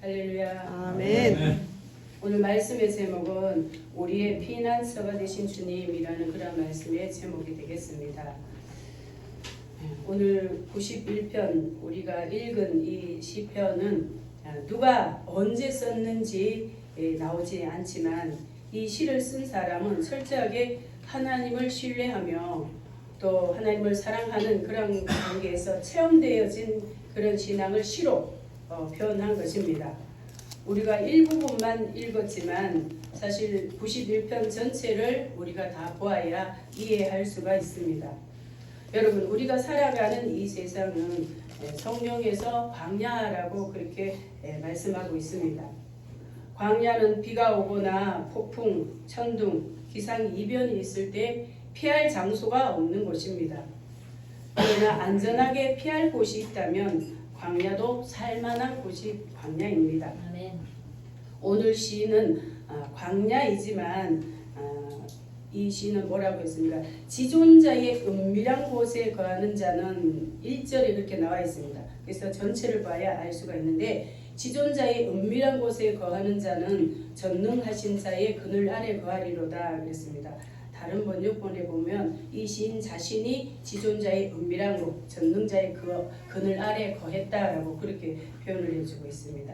할렐루야. 아멘. 오늘 말씀의 제목은 우리의 피난처가 되신 주님이라는 그런 말씀의 제목이 되겠습니다. 오늘 91편 우리가 읽은 이 시편은 누가 언제 썼는지 나오지 않지만 이 시를 쓴 사람은 철저하게 하나님을 신뢰하며 또 하나님을 사랑하는 그런 관계에서 체험되어진 그런 신앙을 시로 표현한 것입니다. 우리가 일부분만 읽었지만 사실 91편 전체를 우리가 다 보아야 이해할 수가 있습니다. 여러분, 우리가 살아가는 이 세상은 성경에서 광야라고 그렇게 말씀하고 있습니다. 광야는 비가 오거나 폭풍, 천둥, 기상이변이 있을 때 피할 장소가 없는 곳입니다. 그러나 안전하게 피할 곳이 있다면 광야도 살만한 곳이 광야입니다. 아멘. 오늘 시는 광야이지만 이 시는 뭐라고 했습니까? 지존자의 은밀한 곳에 거하는 자는 1절에 그렇게 나와 있습니다. 그래서 전체를 봐야 알 수가 있는데 지존자의 은밀한 곳에 거하는 자는 전능하신 자의 그늘 아래 거하리로다 그랬습니다. 다른 번역본에 보면 이 시인 자신이 지존자의 은밀한 곳, 전능자의 그늘 아래 거했다라고 그렇게 표현을 해주고 있습니다.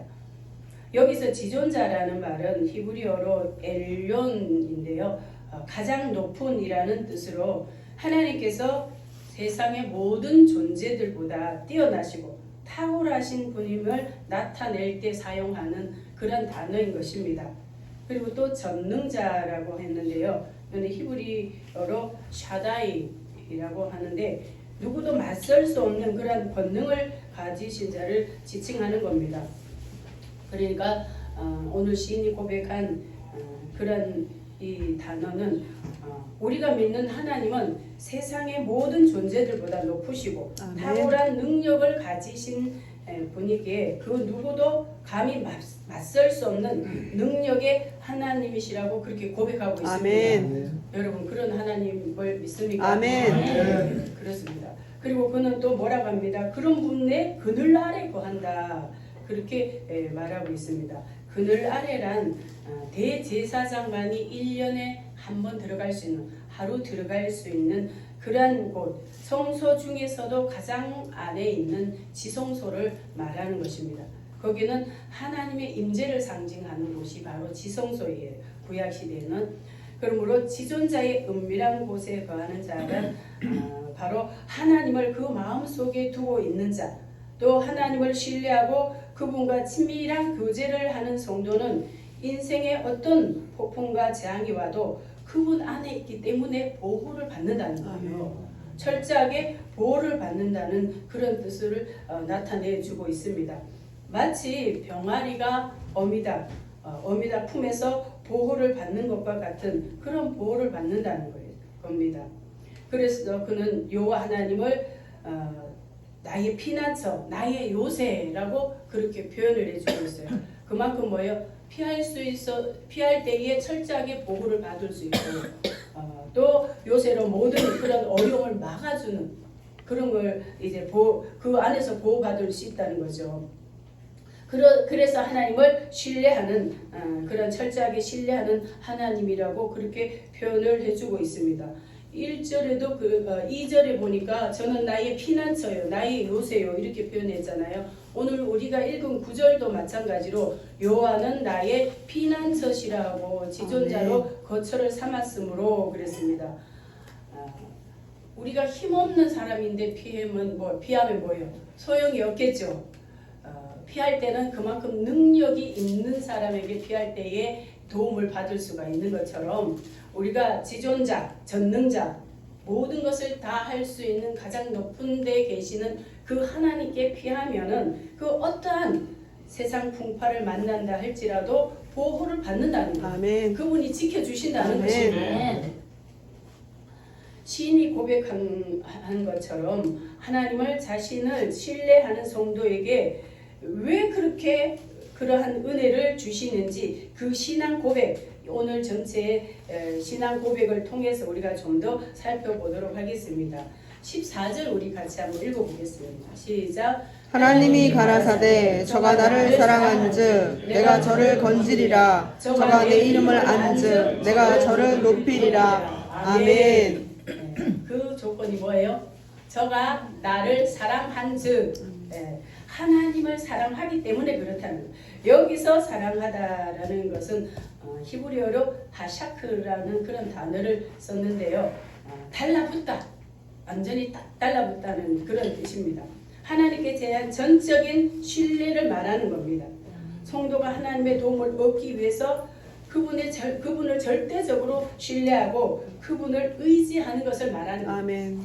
여기서 지존자라는 말은 히브리어로 엘론인데요. 가장 높은 이라는 뜻으로 하나님께서 세상의 모든 존재들보다 뛰어나시고 탁월하신 분임을 나타낼 때 사용하는 그런 단어인 것입니다. 그리고 또 전능자라고 했는데요. 이는 히브리어로 샤다이라고 하는데 누구도 맞설 수 없는 그런 권능을 가지신 자를 지칭하는 겁니다. 그러니까 오늘 시인이 고백한 그런 이 단어는 우리가 믿는 하나님은 세상의 모든 존재들보다 높으시고 아멘. 탁월한 능력을 가지신 분이기에 그 누구도 감히 맞설 수 없는 능력의 하나님이시라고 그렇게 고백하고 있습니다. 아멘. 여러분, 그런 하나님을 믿습니까? 아멘. 그렇습니다. 그리고 그는 또 뭐라고 합니다. 그런 분의 그늘 아래 거한다. 그렇게 말하고 있습니다. 그늘 아래란 대제사장만이 1년에 한 번 들어갈 수 있는, 하루 들어갈 수 있는 그러한 곳, 성소 중에서도 가장 안에 있는 지성소를 말하는 것입니다. 거기는 하나님의 임재를 상징하는 곳이 바로 지성소이에요. 구약시대에는. 그러므로 지존자의 은밀한 곳에 거하는 자는 바로 하나님을 그 마음속에 두고 있는 자, 또 하나님을 신뢰하고 그분과 친밀한 교제를 하는 성도는 인생의 어떤 폭풍과 재앙이 와도 그분 안에 있기 때문에 보호를 받는다는 거예요. 철저하게 보호를 받는다는 그런 뜻을 나타내주고 있습니다. 마치 병아리가 어미다 품에서 보호를 받는 것과 같은 그런 보호를 받는다는 겁니다. 그래서 그는 여호와 하나님을 나의 피난처, 나의 요새라고 그렇게 표현을 해주고 있어요. 그만큼 뭐예요? 피할 때에 철저하게 보호를 받을 수 있고 또 요새로 모든 그런 어려움을 막아주는 그런 걸 이제 그 안에서 보호받을 수 있다는 거죠. 그래서 하나님을 신뢰하는 그런 철저하게 신뢰하는 하나님이라고 그렇게 표현을 해주고 있습니다. 1절에도 2절에 보니까 저는 나의 피난처요, 나의 요새요 이렇게 표현했잖아요. 오늘 우리가 읽은 9절도 마찬가지로 여호와는 나의 피난처시라고 지존자로 거처를 삼았으므로 그랬습니다. 우리가 힘없는 사람인데 피하면 뭐예요? 소용이 없겠죠. 피할 때는 그만큼 능력이 있는 사람에게 피할 때에 도움을 받을 수가 있는 것처럼 우리가 지존자, 전능자 모든 것을 다 할 수 있는 가장 높은 데 계시는 그 하나님께 피하면은 그 어떠한 세상 풍파를 만난다 할지라도 보호를 받는다는 거예요. 아멘. 그분이 지켜주신다는 아멘. 것입니다. 시인이 고백한 것처럼 하나님을 자신을 신뢰하는 성도에게 왜 그렇게 그러한 은혜를 주시는지 그 신앙 고백, 오늘 전체 신앙 고백을 통해서 우리가 좀 더 살펴보도록 하겠습니다. 14절 우리 같이 한번 읽어보겠습니다. 시작. 하나님이 가라사대 저가 나를 사랑한즉 내가 저를 건지리라. 저가 내 이름을 안즉 내가 저를 높이리라. 아멘. 그 조건이 뭐예요? 저가 나를 사랑한즉 하나님을 사랑하기 때문에 그렇다는 거예요. 여기서 사랑하다라는 것은 히브리어로 하샤크라는 그런 단어를 썼는데요. 달라붙다, 완전히 딱 달라붙다는 그런 뜻입니다. 하나님께 대한 전적인 신뢰를 말하는 겁니다. 성도가 하나님의 도움을 얻기 위해서 그분을 절대적으로 신뢰하고 그분을 의지하는 것을 말하는 거예요. 아멘.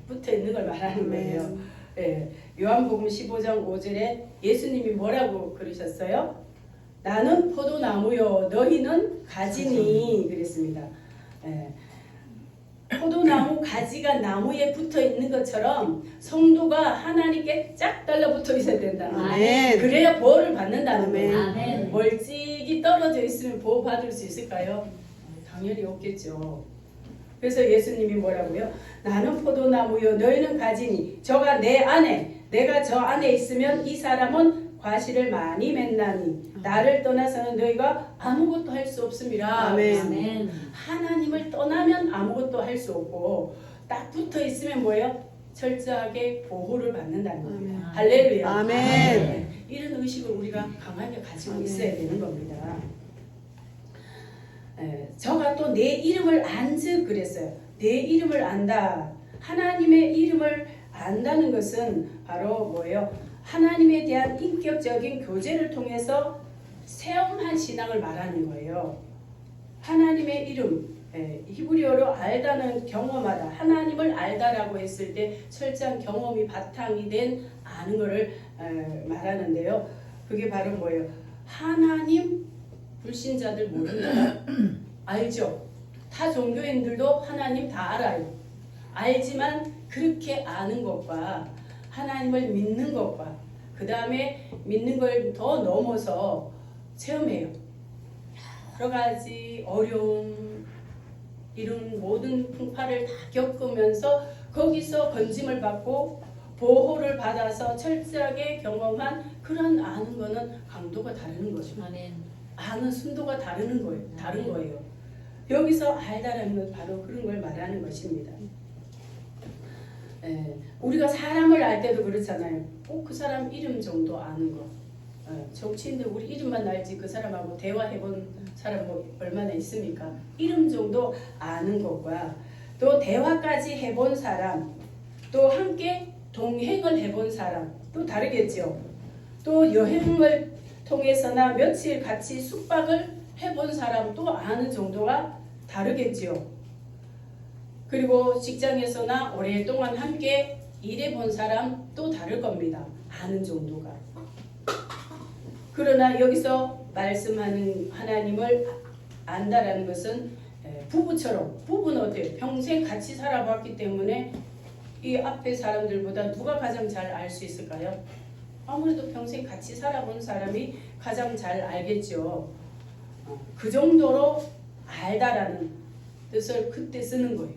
붙어 있는 걸 말하는 아멘. 거예요. 예, 요한복음 15장 5절에 예수님이 뭐라고 그러셨어요? 나는 포도나무요 너희는 가지니 그랬습니다. 예, 포도나무 가지가 나무에 붙어 있는 것처럼 성도가 하나님께 쫙 달라붙어 있어야 된다는 거예요. 아멘. 그래야 보호를 받는다는 아멘. 거예요. 아멘. 멀찍이 떨어져 있으면 보호 받을 수 있을까요? 당연히 없겠죠. 그래서 예수님이 뭐라고요? 나는 포도나무요 너희는 가지니 저가 내 안에 내가 저 안에 있으면 이 사람은 과실을 많이 맺나니 나를 떠나서는 너희가 아무것도 할 수 없음이라. 아멘. 아멘. 하나님을 떠나면 아무것도 할 수 없고 딱 붙어 있으면 뭐예요? 철저하게 보호를 받는다는 거예요. 아멘. 할렐루야. 아멘. 이런 의식을 우리가 강하게 가지고 아멘. 있어야 되는 겁니다. 저가 또 내 이름을 안즉 그랬어요. 내 이름을 안다. 하나님의 이름을 안다는 것은 바로 뭐예요? 하나님에 대한 인격적인 교제를 통해서 체험한 신앙을 말하는 거예요. 하나님의 이름, 히브리어로 알다는 경험하다. 하나님을 알다라고 했을 때 철저한 경험이 바탕이 된 아는 것을 말하는데요. 그게 바로 뭐예요? 하나님 불신자들 모른다. 알죠? 타 종교인들도 하나님 다 알아요. 알지만 그렇게 아는 것과 하나님을 믿는 것과 그 다음에 믿는 걸 더 넘어서 체험해요. 여러 가지 어려움 이런 모든 풍파를 다 겪으면서 거기서 건짐을 받고 보호를 받아서 철저하게 경험한 그런 아는 거는 강도가 다른 거죠. 아멘. 아는 순도가 다른 거예요. 여기서 알다라는 건 바로 그런 걸 말하는 것입니다. 우리가 사람을 알 때도 그렇잖아요. 꼭 그 사람 이름 정도 아는 거. 정치인들 우리 이름만 알지 그 사람하고 대화해본 사람 뭐 얼마나 있습니까? 이름 정도 아는 것과 또 대화까지 해본 사람, 또 함께 동행을 해본 사람 또 다르겠죠. 또 여행을 통해서나 며칠 같이 숙박을 해본 사람 또 아는 정도가 다르겠죠. 그리고 직장에서나 오랫동안 함께 일해본 사람 또 다를 겁니다. 아는 정도가. 그러나 여기서 말씀하는 하나님을 안다라는 것은 부부처럼, 부부는 어때요? 평생 같이 살아봤기 때문에 이 앞에 사람들보다 누가 가장 잘 알 수 있을까요? 아무래도 평생 같이 살아본 사람이 가장 잘 알겠죠. 그 정도로 알다라는 뜻을 그때 쓰는 거예요.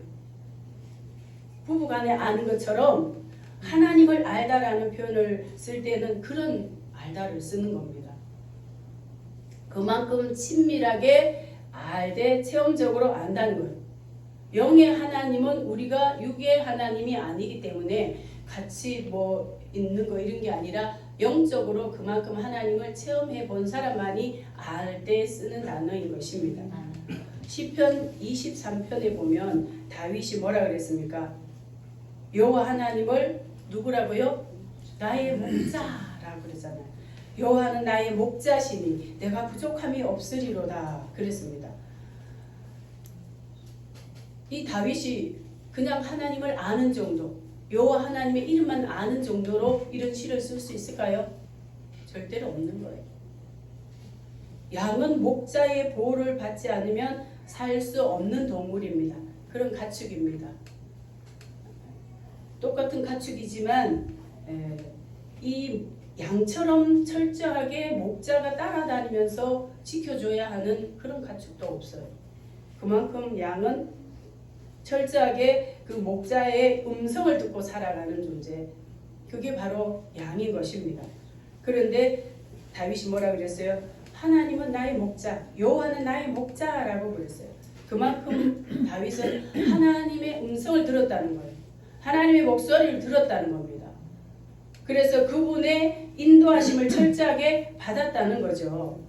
부부간에 아는 것처럼 하나님을 알다라는 표현을 쓸 때는 그런 알다를 쓰는 겁니다. 그만큼 친밀하게 알되 체험적으로 안다는 거예요. 영의 하나님은 우리가 육의 하나님이 아니기 때문에 같이 뭐 있는 거 이런 게 아니라 영적으로 그만큼 하나님을 체험해 본 사람만이 알 때 쓰는 단어인 것입니다. 시편 23편에 보면 다윗이 뭐라 그랬습니까? 여호와 하나님을 누구라고요? 나의 목자라고 그러잖아요. 여호와는 나의 목자시니 내가 부족함이 없으리로다 그랬습니다. 이 다윗이 그냥 하나님을 아는 정도, 여호와 하나님의 이름만 아는 정도로 이런 시를 쓸 수 있을까요? 절대로 없는 거예요. 양은 목자의 보호를 받지 않으면 살 수 없는 동물입니다. 그런 가축입니다. 똑같은 가축이지만 이 양처럼 철저하게 목자가 따라다니면서 지켜줘야 하는 그런 가축도 없어요. 그만큼 양은 철저하게 그 목자의 음성을 듣고 살아가는 존재, 그게 바로 양인 것입니다. 그런데 다윗이 뭐라 그랬어요? 하나님은 나의 목자, 여호와는 나의 목자라고 그랬어요. 그만큼 다윗은 하나님의 음성을 들었다는 거예요. 하나님의 목소리를 들었다는 겁니다. 그래서 그분의 인도하심을 철저하게 받았다는 거죠.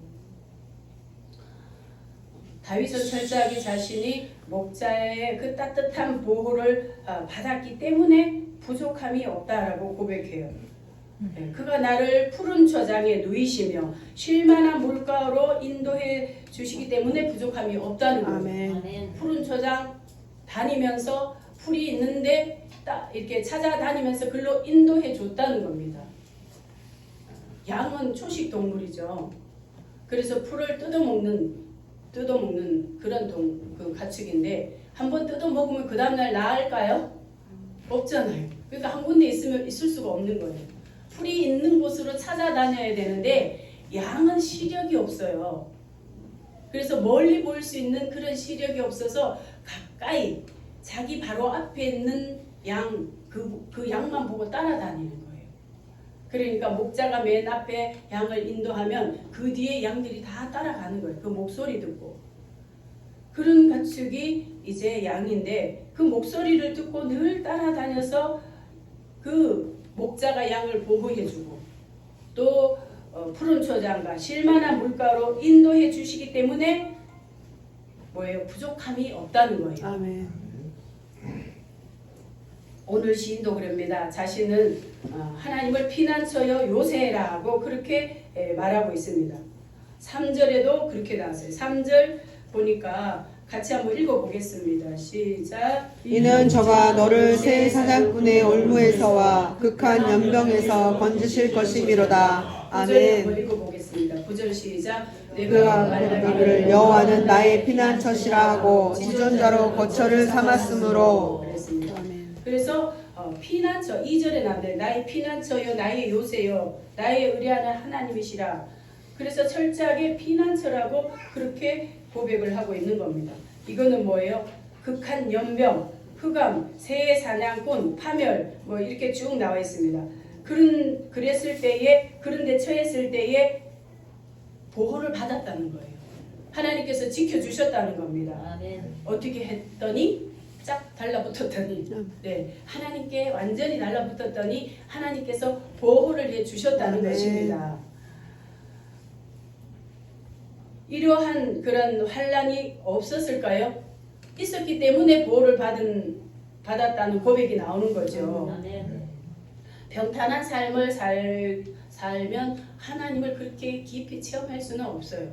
다윗은 철저하게 자신이 목자의 그 따뜻한 보호를 받았기 때문에 부족함이 없다라고 고백해요. 그가 나를 푸른 초장에 누이시며 쉴만한 물가로 인도해 주시기 때문에 부족함이 없다는 거예요. 아멘. 푸른 초장 다니면서 풀이 있는데 딱 이렇게 찾아다니면서 글로 인도해 줬다는 겁니다. 양은 초식 동물이죠. 그래서 풀을 뜯어먹는 그런 그 가축인데 한번 뜯어먹으면 그 다음날 나을까요? 없잖아요. 그러니까 한 군데 있을 수가 없는 거예요. 풀이 있는 곳으로 찾아다녀야 되는데 양은 시력이 없어요. 그래서 멀리 볼 수 있는 그런 시력이 없어서 가까이 자기 바로 앞에 있는 양, 그 양만 보고 따라다니는 거예요. 그러니까 목자가 맨 앞에 양을 인도하면 그 뒤에 양들이 다 따라가는 거예요. 그 목소리 듣고. 그런 가축이 이제 양인데 그 목소리를 듣고 늘 따라다녀서 그 목자가 양을 보호해주고 또 푸른 초장과 쉴만한 물가로 인도해 주시기 때문에 뭐예요? 부족함이 없다는 거예요. 아멘. 오늘 시인도 그럽니다. 자신은 하나님을 피난처여 요새라고 그렇게 말하고 있습니다. 3절에도 그렇게 나왔어요. 3절 보니까 같이 한번 읽어보겠습니다. 시작. 이는 저가 너를 새 사냥꾼의 올무에서와 극한 연병에서 건지실 것이미로다. 9절 한번 아멘. 읽어보겠습니다. 9절 시작. 그가 말하기를 여호와는 나의 피난처시라 하고 지존자로 거처를 삼았으므로. 그랬습니다. 아멘. 그래서 피난처 2절에 나오는데 나의 피난처요 나의 요새요 나의 의뢰하는 하나님이시라. 그래서 철저하게 피난처라고 그렇게 고백을 하고 있는 겁니다. 이거는 뭐예요? 극한 연병, 흑암, 새 사냥꾼, 파멸 뭐 이렇게 쭉 나와 있습니다. 그랬을 때에 그런데 처했을 때에 보호를 받았다는 거예요. 하나님께서 지켜주셨다는 겁니다. 아멘. 어떻게 했더니 쫙 달라붙었더니 네, 하나님께 완전히 달라붙었더니 하나님께서 보호를 해주셨다는 네. 것입니다. 이러한 그런 환란이 없었을까요? 있었기 때문에 보호를 받았다는 고백이 나오는 거죠. 아멘. 평탄한 삶을 살면 하나님을 그렇게 깊이 체험할 수는 없어요.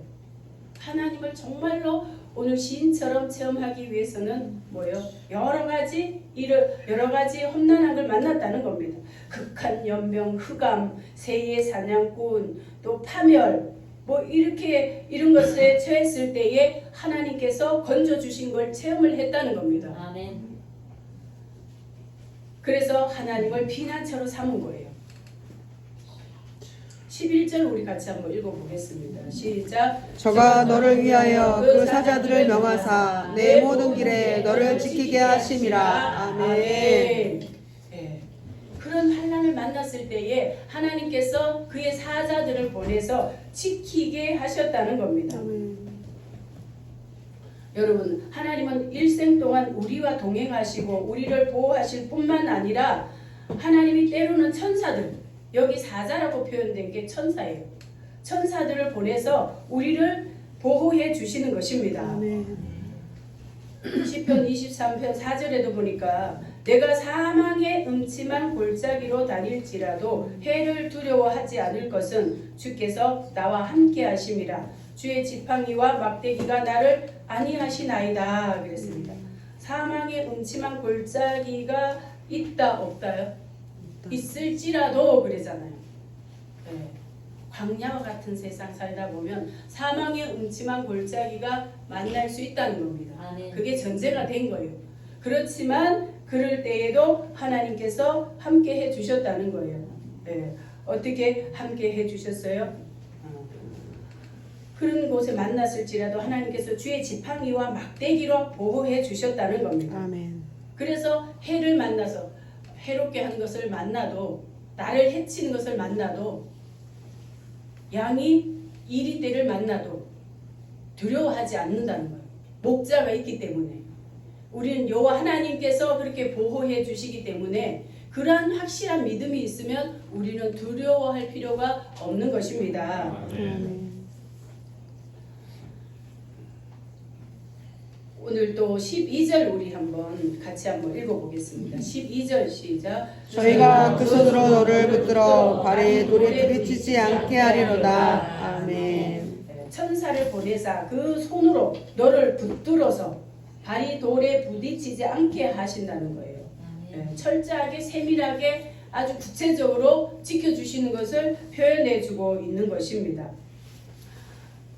하나님을 정말로 오늘 시인처럼 체험하기 위해서는 뭐예요? 여러 가지 험난한 걸 만났다는 겁니다. 극한 연병, 흑암, 새의 사냥꾼, 또 파멸, 뭐 이런 것에 처했을 때에 하나님께서 건져 주신 걸 체험을 했다는 겁니다. 아멘. 그래서 하나님을 피난처로 삼은 거예요. 11절 우리 같이 한번 읽어보겠습니다. 시작. 저가 너를 위하여 그 사자들을 명하사 내 모든 길에 너를 지키게 하심이라. 아멘. 예. 그런 환난을 만났을 때에 하나님께서 그의 사자들을 보내서 지키게 하셨다는 겁니다. 아멘. 여러분, 하나님은 일생 동안 우리와 동행하시고 우리를 보호하실 뿐만 아니라 하나님이 때로는 천사들, 여기 사자라고 표현된 게 천사예요. 천사들을 보내서 우리를 보호해 주시는 것입니다. 아멘. 시편 23편 4절에도 보니까 내가 사망의 음침한 골짜기로 다닐지라도 해를 두려워하지 않을 것은 주께서 나와 함께 하심이라. 주의 지팡이와 막대기가 나를 안위하시나이다. 그랬습니다. 사망의 음침한 골짜기가 있다 없다요? 있을지라도 그러잖아요. 네. 광야와 같은 세상 살다 보면 사망의 음침한 골짜기가 만날 수 있다는 겁니다. 아멘. 그게 전제가 된 거예요. 그렇지만 그럴 때에도 하나님께서 함께 해주셨다는 거예요. 네. 어떻게 함께 해주셨어요? 그런 곳에 만났을지라도 하나님께서 주의 지팡이와 막대기로 보호해 주셨다는 겁니다. 아멘. 그래서 해를 만나서 해롭게 한 것을 만나도 나를 해치는 것을 만나도 양이 이리떼를 만나도 두려워하지 않는다는 거예요. 목자가 있기 때문에. 우리는 여호와 하나님께서 그렇게 보호해 주시기 때문에 그러한 확실한 믿음이 있으면 우리는 두려워할 필요가 없는 것입니다. 오늘 또 12절 우리 같이 한번 읽어보겠습니다. 12절 시작. 저희가 그 손으로 너를 붙들어 발에 돌에 부딪히지 않게 하리로다. 아멘. 천사를 보내사 그 손으로 너를 붙들어서 발이 돌에 부딪히지 않게 하신다는 거예요. 철저하게 세밀하게 아주 구체적으로 지켜주시는 것을 표현해주고 있는 것입니다.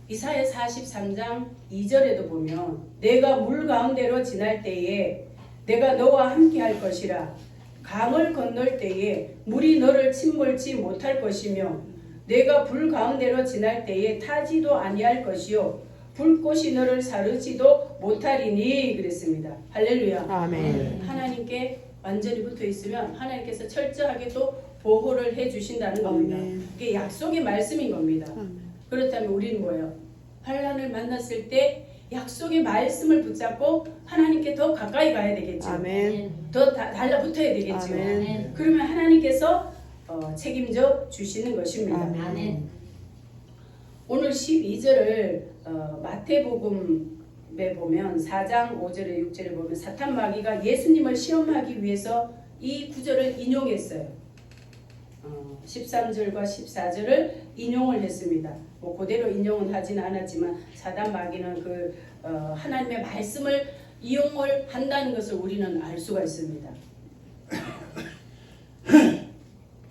이사야 43장 2절에도 보면 내가 물 가운데로 지날 때에 내가 너와 함께 할 것이라 강을 건널 때에 물이 너를 침몰치 못할 것이며 내가 불 가운데로 지날 때에 타지도 아니할 것이요 불꽃이 너를 사르지도 못하리니 그랬습니다. 할렐루야. 아멘. 하나님께 완전히 붙어 있으면 하나님께서 철저하게 또 보호를 해 주신다는 겁니다. 아멘. 이게 약속의 말씀인 겁니다. 아멘. 그렇다면 우리는 뭐예요? 환난을 만났을 때 약속의 말씀을 붙잡고 하나님께 더 가까이 가야 되겠죠. 아멘. 더 달라붙어야 되겠죠. 아멘. 그러면 하나님께서 책임져 주시는 것입니다. 아멘. 오늘 12절을 마태복음에 보면 4장 5절에 6절에 보면 사탄 마귀가 예수님을 시험하기 위해서 이 구절을 인용했어요. 13절과 14절을 인용을 했습니다. 뭐 그대로 인용은 하지는 않았지만 사단 마귀는 그 하나님의 말씀을 이용을 한다는 것을 우리는 알 수가 있습니다.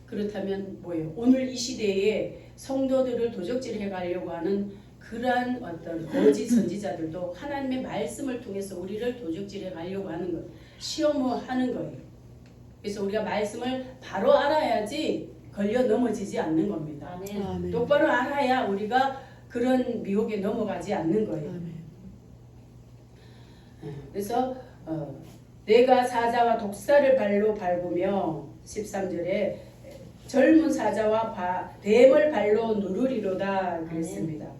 그렇다면 뭐예요? 오늘 이 시대에 성도들을 도적질해 가려고 하는 그러한 어떤 거짓 선지자들도 하나님의 말씀을 통해서 우리를 도적질해 가려고 하는 것, 시험하는 거예요. 그래서 우리가 말씀을 바로 알아야지 걸려 넘어지지 않는 겁니다. 아멘. 똑바로 알아야 우리가 그런 미혹에 넘어가지 않는 거예요. 아멘. 그래서 내가 사자와 독사를 발로 밟으며 13절에 젊은 사자와 뱀을 발로 누르리로다 그랬습니다.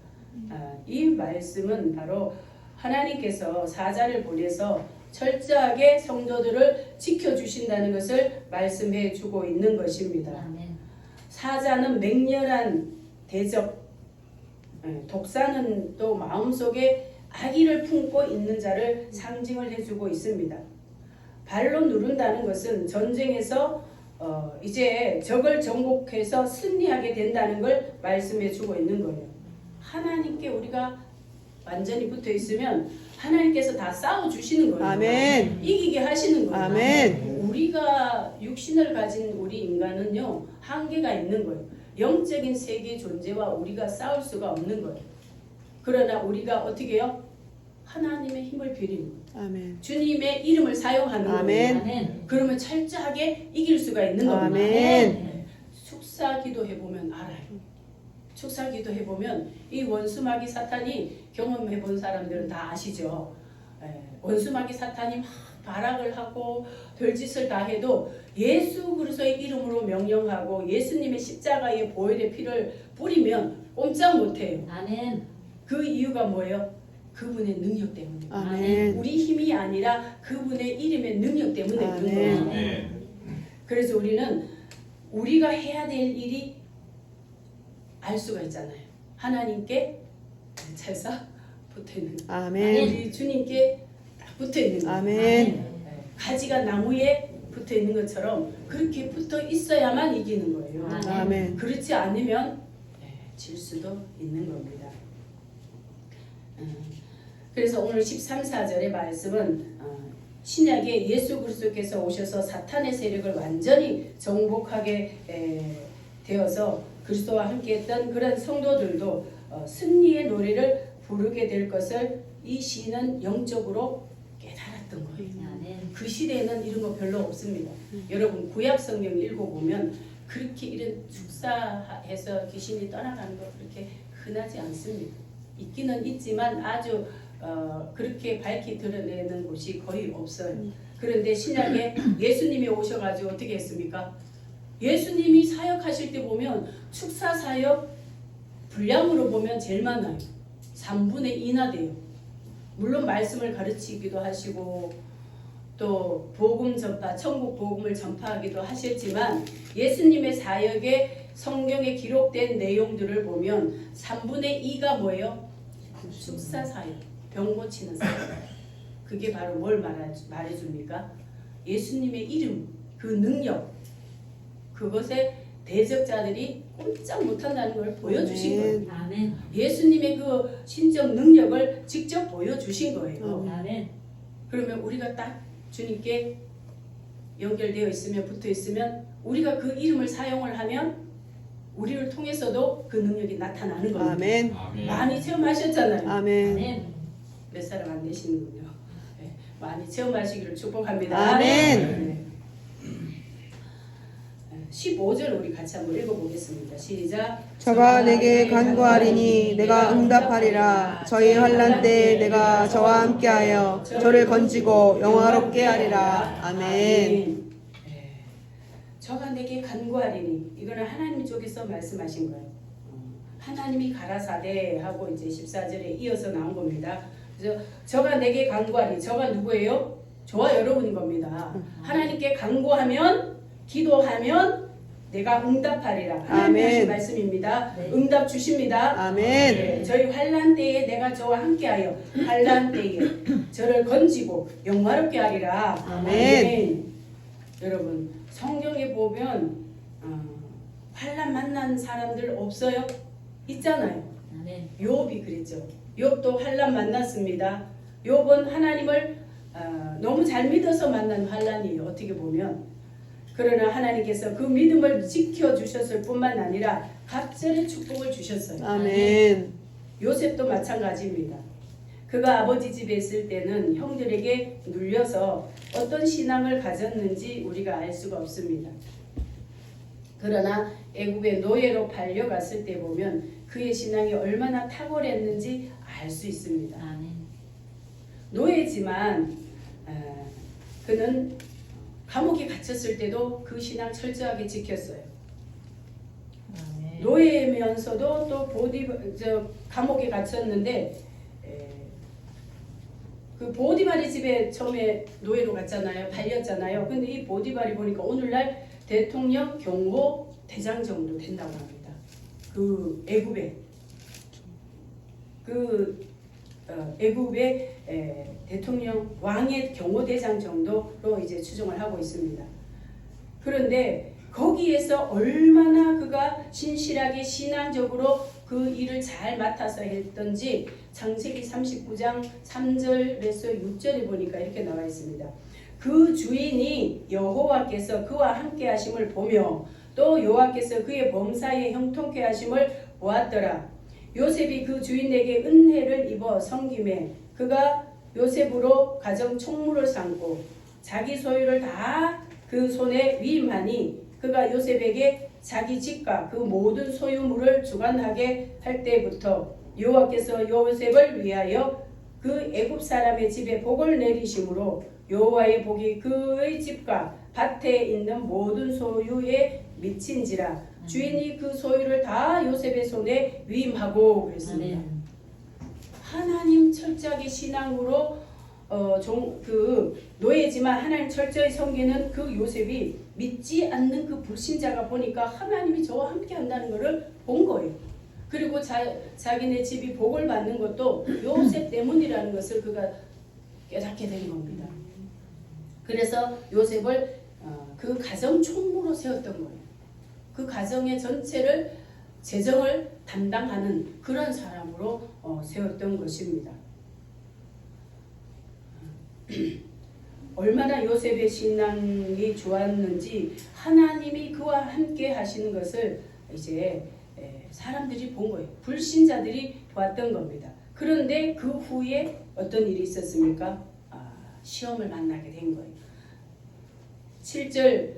이 말씀은 바로 하나님께서 사자를 보내서 철저하게 성도들을 지켜주신다는 것을 말씀해 주고 있는 것입니다. 사자는 맹렬한 대적, 독사는 또 마음속에 악의를 품고 있는 자를 상징을 해주고 있습니다. 발로 누른다는 것은 전쟁에서 이제 적을 정복해서 승리하게 된다는 걸 말씀해 주고 있는 거예요. 하나님께 우리가 완전히 붙어 있으면 하나님께서 다 싸워 주시는 거예요. 아멘. 이기게 하시는 거예요. 아멘. 우리가 육신을 가진 우리 인간은요 한계가 있는 거예요. 영적인 세계 존재와 우리가 싸울 수가 없는 거예요. 그러나 우리가 어떻게 해요? 하나님의 힘을 빌리는 거예요. 아멘. 주님의 이름을 사용하는 아멘. 거예요. 그러면 철저하게 이길 수가 있는 겁니다. 아멘. 축사기도 해보면 알아요. 축사기도 해보면 이 원수마귀 사탄이 경험해본 사람들은 다 아시죠. 원수마귀 사탄이 막 발악을 하고 별짓을 다 해도 예수 그리스도의 이름으로 명령하고 예수님의 십자가의 보혈의 피를 뿌리면 꼼짝 못해요. 아멘. 그 이유가 뭐예요? 그분의 능력 때문에. 아멘. 우리 힘이 아니라 그분의 이름의 능력 때문에 그런 아멘. 거예요. 그래서 우리는 우리가 해야 될 일이 알 수가 있잖아요. 하나님께 찰싹 붙어 있는 거. 아멘. 우리 주님께 딱 붙어 있는 거. 아멘. 가지가 나무에 붙어 있는 것처럼 그렇게 붙어 있어야만 이기는 거예요. 아멘. 그렇지 않으면 질 수도 있는 겁니다. 그래서 오늘 13, 14절의 말씀은 신약에 예수 그리스도께서 오셔서 사탄의 세력을 완전히 정복하게 되어서 그리스도와 함께했던 그런 성도들도 승리의 노래를 부르게 될 것을 이 시인은 영적으로 깨달았던 거예요. 그 시대에는 이런 거 별로 없습니다. 여러분 구약 성경 읽어보면 그렇게 이런 축사해서 귀신이 떠나가는 거 그렇게 흔하지 않습니다. 있기는 있지만 아주 그렇게 밝히 드러내는 곳이 거의 없어요. 그런데 신약에 예수님이 오셔가지고 어떻게 했습니까? 예수님이 사역하실 때 보면 축사 사역 분량으로 보면 제일 많아요. 3분의 2나 돼요. 물론 말씀을 가르치기도 하시고 또 복음 전파, 천국 복음을 전파하기도 하셨지만 예수님의 사역에 성경에 기록된 내용들을 보면 3분의 2가 뭐예요? 축사 사역, 병 고치는 사역. 그게 바로 뭘 말해줍니까? 예수님의 이름, 그 능력, 그것에 대적자들이 꼼짝 못한다는 걸 보여주신 거예요. 아멘. 예수님의 그 신적 능력을 직접 보여주신 거예요. 아멘. 그러면 우리가 딱 주님께 연결되어 있으면, 붙어 있으면 우리가 그 이름을 사용을 하면 우리를 통해서도 그 능력이 나타나는 겁니다. 아멘. 많이 체험하셨잖아요. 아멘. 몇 사람 안 되시는군요. 네, 많이 체험하시기를 축복합니다. 아멘. 네. 15절 우리 같이 한번 읽어보겠습니다. 시작. 저가 내게 간구하리니 내가 응답하리라. 저희 환난 때에 내가 저와 함께하여 저를 건지고 영화롭게 하리라. 아멘. 네. 저가 내게 간구하리니 이거는 하나님 쪽에서 말씀하신 거예요. 하나님이 가라사대 하고 이제 14절에 이어서 나온 겁니다. 그래서 저가 내게 간구하리. 저가 누구예요? 저와 여러분인 겁니다. 하나님께 간구하면, 기도하면 내가 응답하리라. 하나님 하신 말씀입니다. 네. 응답 주십니다. 아멘. 네, 저희 환난 때에 내가 저와 함께하여 환난 때에 저를 건지고 영화롭게 하리라. 아멘. 여러분 성경에 보면 환난 만난 사람들 없어요? 있잖아요. 아멘. 욥이 그랬죠. 욥도 환난 만났습니다. 욥은 하나님을 너무 잘 믿어서 만난 환난이에요. 어떻게 보면. 그러나 하나님께서 그 믿음을 지켜주셨을 뿐만 아니라 갑절의 축복을 주셨어요. 아멘. 요셉도 마찬가지입니다. 그가 아버지 집에 있을 때는 형들에게 눌려서 어떤 신앙을 가졌는지 우리가 알 수가 없습니다. 그러나 애굽의 노예로 팔려갔을 때 보면 그의 신앙이 얼마나 탁월했는지 알 수 있습니다. 아멘. 노예지만 그는 감옥에 갇혔을 때도 그 신앙 철저하게 지켰어요. 아멘. 노예면서도 또 감옥에 갇혔는데 그 보디발의 집에 처음에 노예로 갔잖아요. 팔렸잖아요. 근데 이 보디발이 보니까 오늘날 대통령 경호 대장 정도 된다고 합니다. 그 애굽에 애굽의 대통령 왕의 경호대장 정도로 이제 추정을 하고 있습니다. 그런데 거기에서 얼마나 그가 신실하게 신앙적으로 그 일을 잘 맡아서 했던지 창세기 39장 3절에서 6절에 보니까 이렇게 나와 있습니다. 그 주인이 여호와께서 그와 함께 하심을 보며 또 여호와께서 그의 범사에 형통케 하심을 보았더라. 요셉이 그 주인에게 은혜를 입어 섬김에 그가 요셉으로 가정 총무를 삼고 자기 소유를 다 그 손에 위임하니 그가 요셉에게 자기 집과 그 모든 소유물을 주관하게 할 때부터 여호와께서 요셉을 위하여 그 애굽 사람의 집에 복을 내리심으로 여호와의 복이 그의 집과 밭에 있는 모든 소유에 미친지라. 주인이 그 소유를 다 요셉의 손에 위임하고 그랬습니다. 아멘. 하나님 철저하게 신앙으로 그 노예지만 하나님 철저히 섬기는 그 요셉이 믿지 않는 그 불신자가 보니까 하나님이 저와 함께 한다는 것을 본 거예요. 그리고 자기네 집이 복을 받는 것도 요셉 때문이라는 것을 그가 깨닫게 된 겁니다. 그래서 요셉을 그 가정 총무로 세웠던 거예요. 그 가정의 전체를 재정을 담당하는 그런 사람으로 세웠던 것입니다. 얼마나 요셉의 신앙이 좋았는지 하나님이 그와 함께 하시는 것을 이제 사람들이 본 거예요. 불신자들이 봤던 겁니다. 그런데 그 후에 어떤 일이 있었습니까? 시험을 만나게 된 거예요. 7절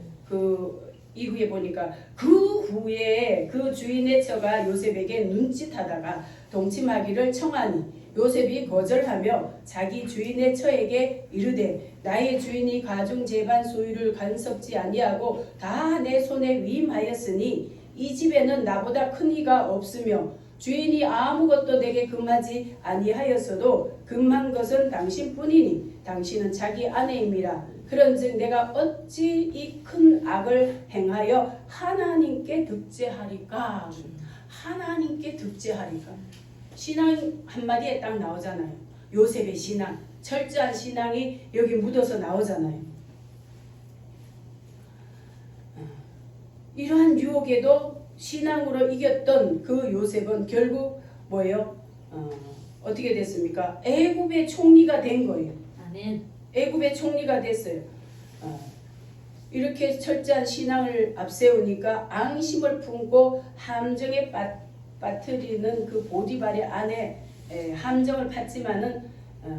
이후에 보니까 그 후에 그 주인의 처가 요셉에게 눈짓하다가 동침하기를 청하니 요셉이 거절하며 자기 주인의 처에게 이르되 나의 주인이 가중 재반 소유를 간섭지 아니하고 다 내 손에 위임하였으니 이 집에는 나보다 큰 이가 없으며 주인이 아무것도 내게 금하지 아니하였어도 금한 것은 당신뿐이니 당신은 자기 아내임이라. 그런즉 내가 어찌 이 큰 악을 행하여 하나님께 득죄하리까. 하나님께 득죄하리까. 신앙 한마디에 딱 나오잖아요. 요셉의 신앙, 철저한 신앙이 여기 묻어서 나오잖아요. 이러한 유혹에도 신앙으로 이겼던 그 요셉은 결국 뭐예요? 어떻게 됐습니까? 애굽의 총리가 된 거예요. 아멘. 애굽의 총리가 됐어요. 이렇게 철저한 신앙을 앞세우니까 앙심을 품고 함정에 빠뜨리는 그 보디발의 아내 함정을 팠지만은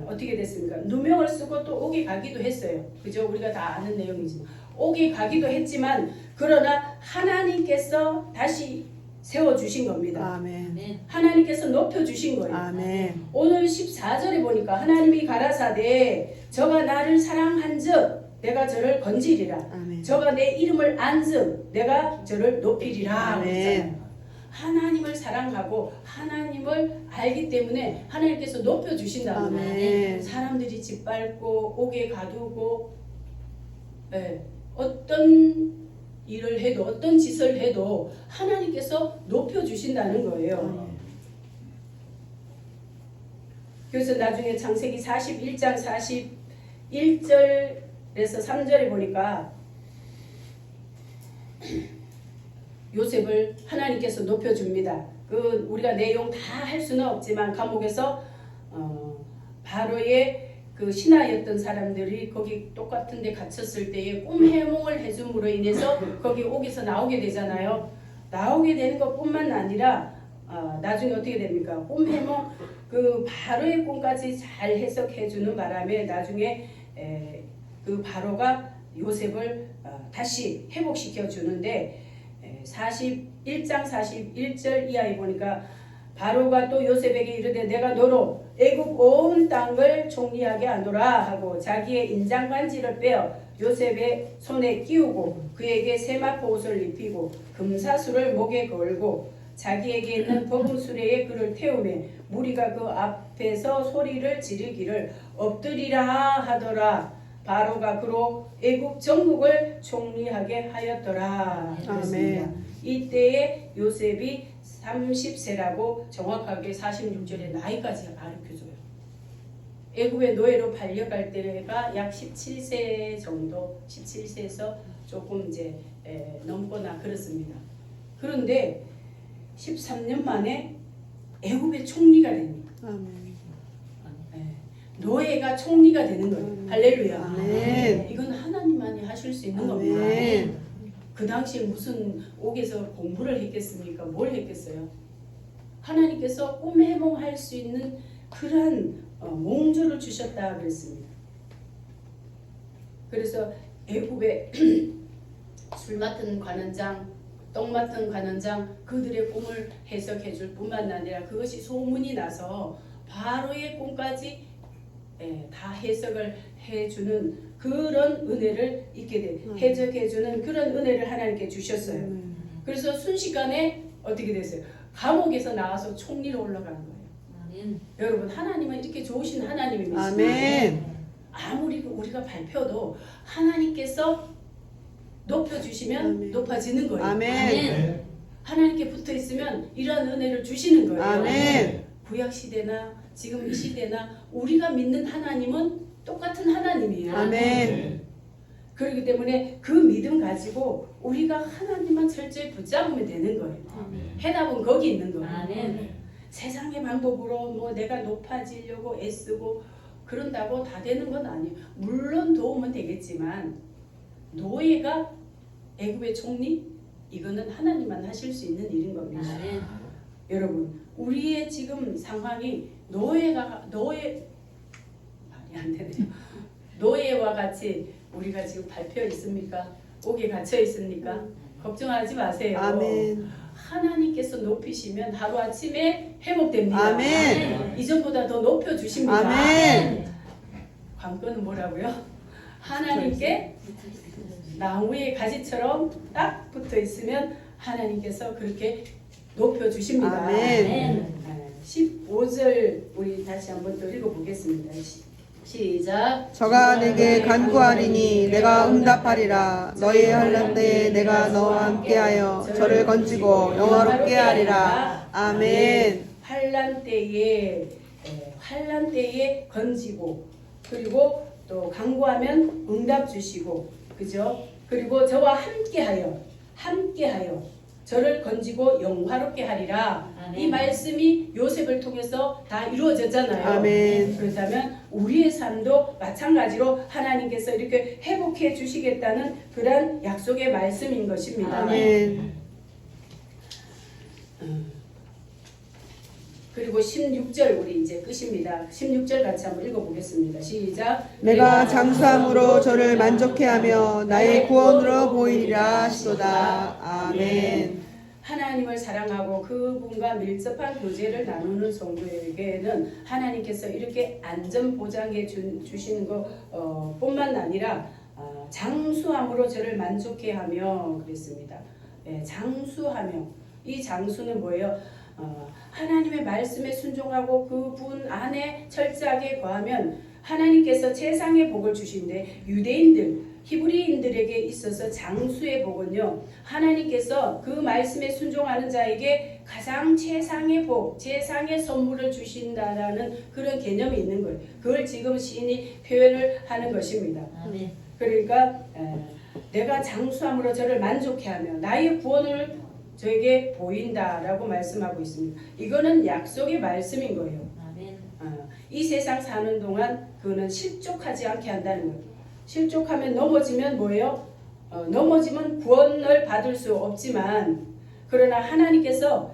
어떻게 됐습니까? 누명을 쓰고 또 옥에 가기도 했어요. 그죠? 우리가 다 아는 내용이지만 옥에 가기도 했지만 그러나 하나님께서 다시 세워주신 겁니다. 아멘. 아멘. 하나님께서 높여주신 거예요. 아멘. 오늘 14절에 보니까 하나님이 가라사대 저가 나를 사랑한즉 내가 저를 건지리라. 아멘. 저가 내 이름을 안즉 내가 저를 높이리라. 아멘. 그랬잖아요. 하나님을 사랑하고 하나님을 알기 때문에 하나님께서 높여주신다는 거예요. 아멘. 사람들이 짓밟고 옥에 가두고 어떤 일을 해도 어떤 짓을 해도 하나님께서 높여주신다는 거예요. 그래서 나중에 창세기 41장 41절에서 3절에 보니까 요셉을 하나님께서 높여줍니다. 그 우리가 내용 다 할 수는 없지만 감옥에서 바로의 그 신하였던 사람들이 거기 똑같은 데 갇혔을 때에 꿈 해몽을 해줌으로 인해서 거기 옥에서 나오게 되잖아요. 나오게 되는 것뿐만 아니라 나중에 어떻게 됩니까? 꿈 해몽 그 바로의 꿈까지 잘 해석해 주는 바람에 나중에 그 바로가 요셉을 다시 회복시켜 주는데 41장 41절 이하에 보니까 바로가 또 요셉에게 이르되 내가 너로 애굽 온 땅을 총리하게 하노라 하고 자기의 인장반지를 빼어 요셉의 손에 끼우고 그에게 세마포 옷을 입히고 금사수를 목에 걸고 자기에게 있는 버금 수레에 그를 태우매 무리가 그 앞에서 소리를 지르기를 엎드리라 하더라. 바로가 그로 애굽 전국을 총리하게 하였더라. 그랬습니다. 이때에 요셉이 30세라고 정확하게 46절에 나이까지 가르쳐줘요. 애굽의 노예로 팔려갈 때가 약 17세 정도, 17세에서 조금 이제 넘거나 그렇습니다. 그런데 13년 만에 애굽의 총리가 됩니다. 아멘. 노예가 총리가 되는 거예요. 할렐루야. 아멘. 이건 하나님만이 하실 수 있는 겁니다. 아멘. 그 당시에 무슨 옥에서 공부를 했겠습니까? 뭘 했겠어요? 하나님께서 꿈 해몽할 수 있는 그러한 몽조를 주셨다 그랬습니다. 그래서 애굽의 술 맡은 관원장, 떡 맡은 관원장 그들의 꿈을 해석해 줄 뿐만 아니라 그것이 소문이 나서 바로의 꿈까지 다 해석을 해주는 그런 은혜를 있게 돼 해석해주는 그런 은혜를 하나님께 주셨어요. 그래서 순식간에 어떻게 됐어요? 감옥에서 나와서 총리로 올라가는 거예요. 아멘. 여러분 하나님은 이렇게 좋으신 하나님이십니다. 아멘. 아무리 우리가 발표도 하나님께서 높여주시면 아멘. 높아지는 거예요. 아멘. 하나님께 붙어 있으면 이러한 은혜를 주시는 거예요. 아멘. 구약 시대나 지금 이 시대나 우리가 믿는 하나님은 똑같은 하나님이에요. 아멘. 그렇기 때문에 그 믿음 가지고 우리가 하나님만 철저히 붙잡으면 되는 거예요. 해답은 거기 있는 거예요. 아멘. 세상의 방법으로 뭐 내가 높아지려고 애쓰고 그런다고 다 되는 건 아니에요. 물론 도움은 되겠지만 노예가 애굽의 총리 이거는 하나님만 하실 수 있는 일인 겁니다. 아멘. 여러분 우리의 지금 상황이 노예 말이 안 되네요. 노예와 같이 우리가 지금 밟혀 있습니까? 옥에 갇혀 있습니까? 걱정하지 마세요. 아멘. 하나님께서 높이시면 하루아침에 회복됩니다. 아멘. 이전보다 더 높여주십니다. 아멘. 관건은 뭐라고요? 하나님께 나무의 가지처럼 딱 붙어 있으면 하나님께서 그렇게 높여주십니다. 아멘. 15절 우리 다시 한번 또 읽어보겠습니다. 시작. 저가 내게 간구하리니 내가 응답하리라. 너의 환난 때에 내가 너와 함께하여 저를 건지고 영화롭게 하리라. 아멘. 환난 때에 건지고, 그리고 또 간구하면 응답 주시고, 그죠? 그리고 저와 함께하여 저를 건지고 영화롭게 하리라. 아멘. 이 말씀이 요셉을 통해서 다 이루어졌잖아요. 아멘. 그렇다면 우리의 삶도 마찬가지로 하나님께서 이렇게 회복해 주시겠다는 그런 약속의 말씀인 것입니다. 아멘. 그리고 16절 우리 이제 끝입니다. 16절 같이 한번 읽어보겠습니다. 시작. 내가 장수함으로 저를 만족해 하며 나의 구원으로 보이리라 하시도다. 아멘. 하나님을 사랑하고 그분과 밀접한 교제를 나누는 성도에게는 하나님께서 이렇게 안전 보장해 주시는 것 뿐만 아니라 장수함으로 저를 만족해 하며 그랬습니다. 네, 장수하며, 이 장수는 뭐예요? 하나님의 말씀에 순종하고 그분 안에 철저하게 거하면 하나님께서 세상의 복을 주신데, 유대인들, 히브리인들에게 있어서 장수의 복은요, 하나님께서 그 말씀에 순종하는 자에게 가장 최상의 복, 최상의 선물을 주신다라는 그런 개념이 있는 거예요. 그걸 지금 시인이 표현을 하는 것입니다. 아멘. 그러니까 내가 장수함으로 저를 만족해 하며 나의 구원을 저에게 보인다라고 말씀하고 있습니다. 이거는 약속의 말씀인 거예요. 아멘. 이 세상 사는 동안 그거는 실족하지 않게 한다는 거예요. 실족하면 넘어지면 뭐예요? 넘어지면 구원을 받을 수 없지만, 그러나 하나님께서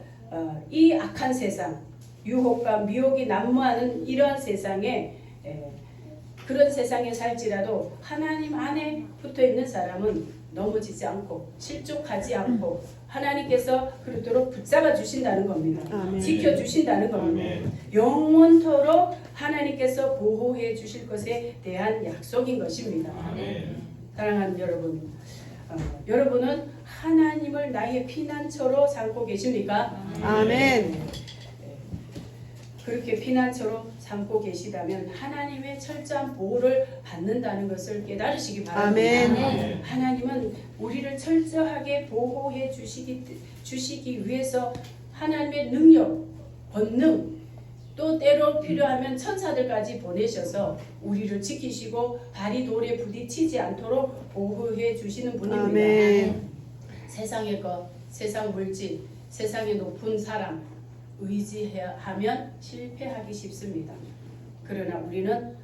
이 악한 세상, 유혹과 미혹이 난무하는 이러한 세상에, 그런 세상에 살지라도 하나님 안에 붙어 있는 사람은 넘어지지 않고 실족하지 않고 하나님께서 그렇도록 붙잡아 주신다는 겁니다. 아멘. 지켜 주신다는 겁니다. 영원토록 하나님께서 보호해 주실 것에 대한 약속인 것입니다. 아멘. 사랑하는 여러분, 여러분은 하나님을 나의 피난처로 삼고 계십니까? 아멘. 그렇게 피난처로 삼고 계시다면 하나님의 철저한 보호를 받는다는 것을 깨달으시기 바랍니다. 아멘. 하나님은 우리를 철저하게 보호해 주시기 위해서 하나님의 능력, 권능, 또 때로 필요하면 천사들까지 보내셔서 우리를 지키시고 발이 돌에 부딪히지 않도록 보호해 주시는 분입니다. 아멘. 세상의 것, 세상 물질, 세상의 높은 사람 의지하면 실패하기 쉽습니다. 그러나 우리는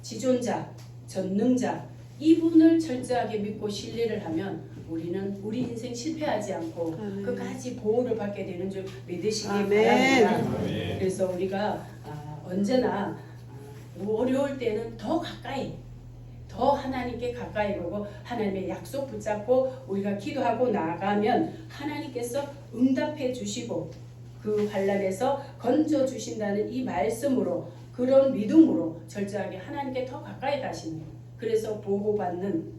지존자, 전능자, 이분을 철저하게 믿고 신뢰를 하면 우리는 우리 인생 실패하지 않고 아멘. 끝까지 보호를 받게 되는 줄 믿으시기 아멘. 바랍니다. 그래서 우리가 언제나 어려울 때는 더 가까이, 더 하나님께 가까이 오고 하나님의 약속 붙잡고 우리가 기도하고 나가면 하나님께서 응답해 주시고 그 환난에서 건져 주신다는 이 말씀으로, 그런 믿음으로 철저하게 하나님께 더 가까이 가시는, 그래서 보호받는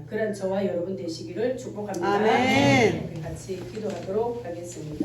그런 저와 여러분 되시기를 축복합니다. 아멘. 우리 같이 기도하도록 하겠습니다.